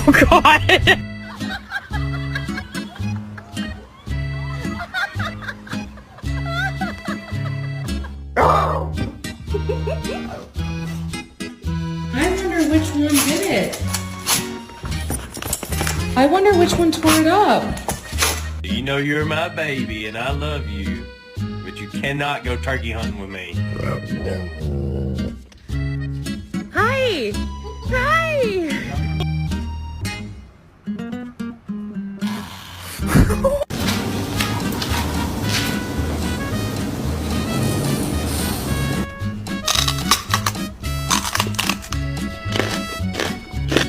Oh God! I wonder which one did it. I wonder which one tore it up. You know you're my baby and I love you, but you cannot go turkey hunting with me. Hi! Hi!